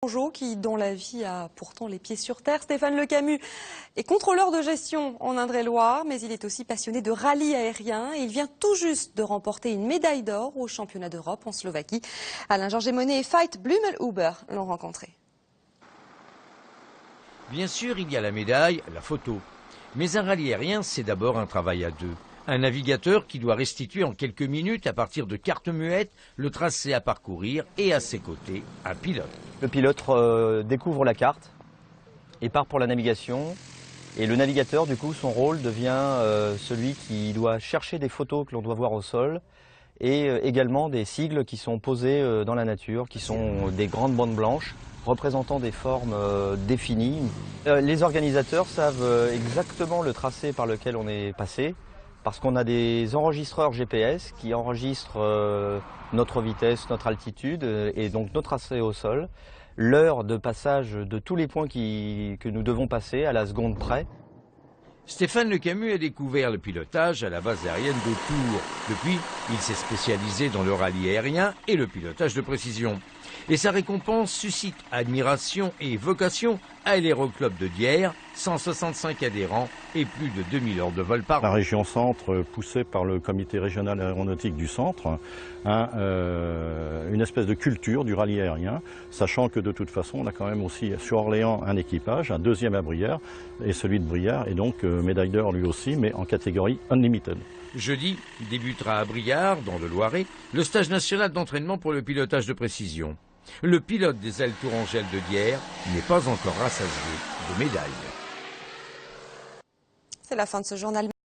Dont la vie a pourtant les pieds sur terre. Stéphane Lecamus est contrôleur de gestion en Indre-et-Loire, mais il est aussi passionné de rallye aérien et il vient tout juste de remporter une médaille d'or au championnat d'Europe en Slovaquie. Alain Georges-Monnet et Veit Blumel-Huber l'ont rencontré. Bien sûr, il y a la médaille, la photo. Mais un rallye aérien, c'est d'abord un travail à deux. Un navigateur qui doit restituer en quelques minutes, à partir de cartes muettes, le tracé à parcourir et à ses côtés, un pilote. Le pilote découvre la carte et part pour la navigation. Et le navigateur, du coup, son rôle devient celui qui doit chercher des photos que l'on doit voir au sol et également des sigles qui sont posés dans la nature, qui sont des grandes bandes blanches représentant des formes définies. Les organisateurs savent exactement le tracé par lequel on est passé, parce qu'on a des enregistreurs GPS qui enregistrent notre vitesse, notre altitude et donc notre tracé au sol, l'heure de passage de tous les points que nous devons passer à la seconde près. Stéphane Lecamus a découvert le pilotage à la base aérienne de Tours. Depuis, il s'est spécialisé dans le rallye aérien et le pilotage de précision. Et sa récompense suscite admiration et vocation à l'Aéroclub de Dières, 165 adhérents et plus de 2000 heures de vol par an. La région Centre, poussée par le comité régional aéronautique du Centre, a une espèce de culture du rallye aérien, sachant que de toute façon, on a quand même aussi sur Orléans un équipage, un deuxième à Briare, et celui de Briare est donc médaille d'or lui aussi, mais en catégorie Unlimited. Jeudi débutera à Briare, dans le Loiret, le stage national d'entraînement pour le pilotage de précision. Le pilote des ailes Tourangelles de Dières n'est pas encore rassasié de médailles. C'est la fin de ce journal.